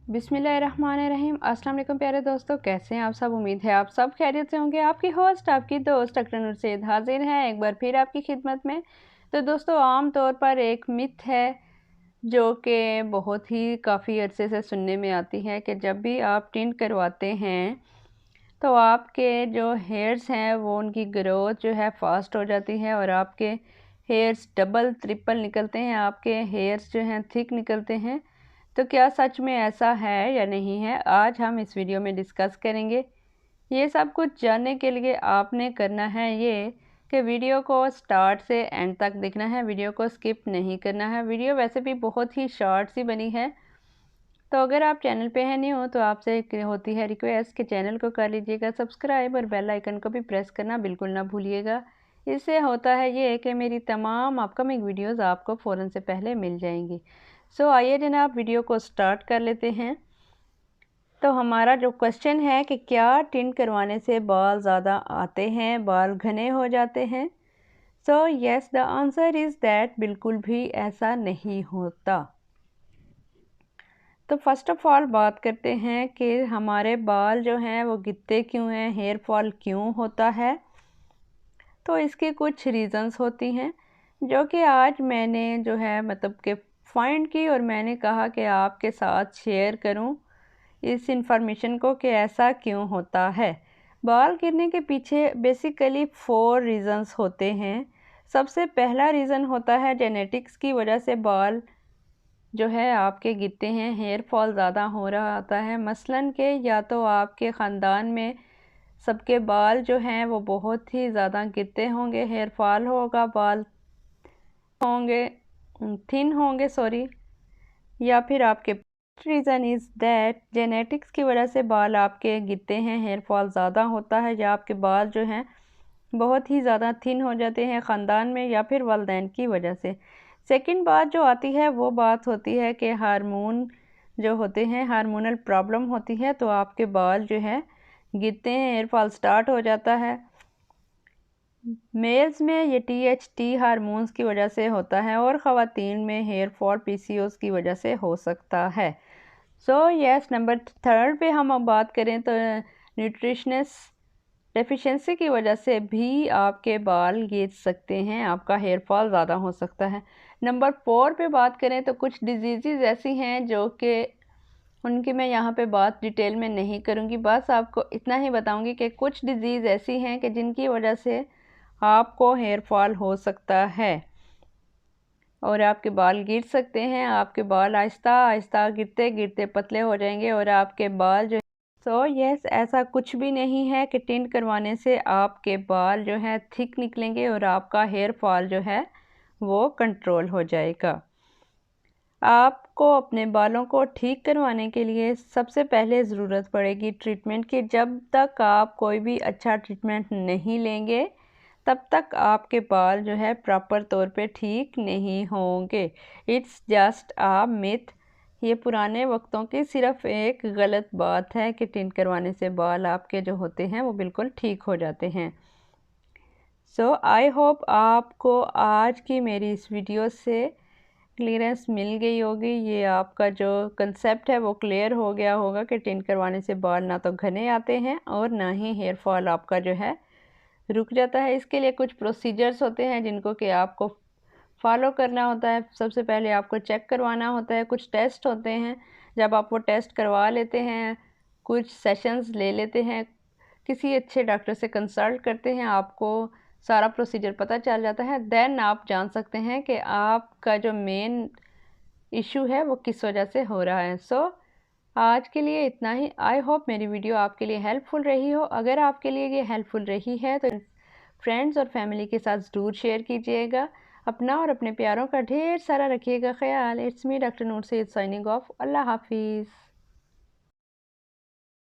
बिस्मिल्लाहिर्रहमानिर्रहीम। अस्सलाम वालेकुम प्यारे दोस्तों, कैसे हैं आप सब। उम्मीद है आप सब खैरियत से होंगे। आपकी होस्ट आपकी दोस्त डॉक्टर नूर सैयद हाजिर है एक बार फिर आपकी खिदमत में। तो दोस्तों, आम तौर पर एक मिथ है जो कि बहुत ही काफ़ी अरसे से सुनने में आती है कि जब भी आप टिंट करवाते हैं तो आपके जो हेयर्स हैं वो उनकी ग्रोथ जो है फास्ट हो जाती है और आपके हेयर्स डबल ट्रिपल निकलते हैं, आपके हेयर्स जो हैं थिक निकलते हैं। तो क्या सच में ऐसा है या नहीं है, आज हम इस वीडियो में डिस्कस करेंगे। ये सब कुछ जानने के लिए आपने करना है ये कि वीडियो को स्टार्ट से एंड तक देखना है, वीडियो को स्किप नहीं करना है। वीडियो वैसे भी बहुत ही शॉर्ट सी बनी है, तो अगर आप चैनल पे हैं न्यू तो आपसे होती है रिक्वेस्ट कि चैनल को कर लीजिएगा सब्सक्राइब और बेल आइकन को भी प्रेस करना बिल्कुल ना भूलिएगा। इससे होता है ये कि मेरी तमाम अपकमिंग वीडियोस आपको फ़ौरन से पहले मिल जाएंगी। सो आइए जनाब, वीडियो को स्टार्ट कर लेते हैं। तो हमारा जो क्वेश्चन है कि क्या टिंट करवाने से बाल ज़्यादा आते हैं, बाल घने हो जाते हैं। So yes, the answer is that बिल्कुल भी ऐसा नहीं होता। तो फर्स्ट ऑफ ऑल बात करते हैं कि हमारे बाल जो हैं वो गिरते क्यों हैं, हेयर फॉल क्यों होता है। तो इसके कुछ रीज़न्स होती हैं जो कि आज मैंने जो है मतलब कि फाइंड की और मैंने कहा कि आपके साथ शेयर करूं इस इंफॉर्मेशन को कि ऐसा क्यों होता है। बाल गिरने के पीछे बेसिकली 4 रीज़न्स होते हैं। सबसे पहला रीज़न होता है जेनेटिक्स की वजह से बाल जो है आपके गिरते हैं, हेयर फॉल ज़्यादा हो रहा होता है। मसलन के या तो आपके ख़ानदान में सबके बाल जो हैं वो बहुत ही ज़्यादा गिरते होंगे, हेयर फॉल होगा, बाल होंगे थिन होंगे सॉरी, या फिर आपके रीज़न इज़ दैट जेनेटिक्स की वजह से बाल आपके गिरते हैं, हेयर फॉल ज़्यादा होता है, या आपके बाल जो हैं बहुत ही ज़्यादा थिन हो जाते हैं ख़ानदान में या फिर वालिदैन की वजह से। सेकंड बात जो आती है वो बात होती है कि हार्मोन जो होते हैं, हार्मोनल प्रॉब्लम होती है तो आपके बाल जो है गिरते हैं, हेयर फॉल स्टार्ट हो जाता है। मेल्स में ये THT हार्मोन्स की वजह से होता है और ख़वातीन में हेयर फॉल PCOS की वजह से हो सकता है। सो यस, नंबर थर्ड पे हम अब बात करें तो न्यूट्रिशनस डेफिशिएंसी की वजह से भी आपके बाल गिर सकते हैं, आपका हेयर फॉल ज़्यादा हो सकता है। नंबर 4 पे बात करें तो कुछ डिजीज़ ऐसी हैं जो कि उनकी मैं यहाँ पे बात डिटेल में नहीं करूँगी, बस आपको इतना ही बताऊँगी कि कुछ डिजीज़ ऐसी हैं कि जिनकी वजह से आपको हेयर फॉल हो सकता है और आपके बाल गिर सकते हैं। आपके बाल आहिस्ता आहिस्ता गिरते गिरते पतले हो जाएंगे और आपके बाल जो यस, ऐसा कुछ भी नहीं है कि टिंट करवाने से आपके बाल जो है थिक निकलेंगे और आपका हेयर फॉल जो है वो कंट्रोल हो जाएगा। आपको अपने बालों को ठीक करवाने के लिए सबसे पहले ज़रूरत पड़ेगी ट्रीटमेंट की। जब तक आप कोई भी अच्छा ट्रीटमेंट नहीं लेंगे तब तक आपके बाल जो है प्रॉपर तौर पे ठीक नहीं होंगे। It's just a myth. ये पुराने वक्तों की सिर्फ एक गलत बात है कि टिंट करवाने से बाल आपके जो होते हैं वो बिल्कुल ठीक हो जाते हैं। सो आई होप आपको आज की मेरी इस वीडियो से क्लियरेंस मिल गई होगी। ये आपका जो कंसेप्ट है वो क्लियर हो गया होगा कि टिंट करवाने से बाल ना तो घने आते हैं और ना ही हेयर फॉल आपका जो है रुक जाता है। इसके लिए कुछ प्रोसीजर्स होते हैं जिनको कि आपको फॉलो करना होता है। सबसे पहले आपको चेक करवाना होता है, कुछ टेस्ट होते हैं। जब आप वो टेस्ट करवा लेते हैं, कुछ सेशंस ले लेते हैं, किसी अच्छे डॉक्टर से कंसल्ट करते हैं, आपको सारा प्रोसीजर पता चल जाता है, देन आप जान सकते हैं कि आपका जो मेन इशू है वो किस वजह से हो रहा है। सो आज के लिए इतना ही। आई होप मेरी वीडियो आपके लिए हेल्पफुल रही हो। अगर आपके लिए ये हेल्पफुल रही है तो फ्रेंड्स और फैमिली के साथ ज़रूर शेयर कीजिएगा। अपना और अपने प्यारों का ढेर सारा रखिएगा ख्याल। It's me doctor Noor Syed signing off. अल्लाह हाफिज़।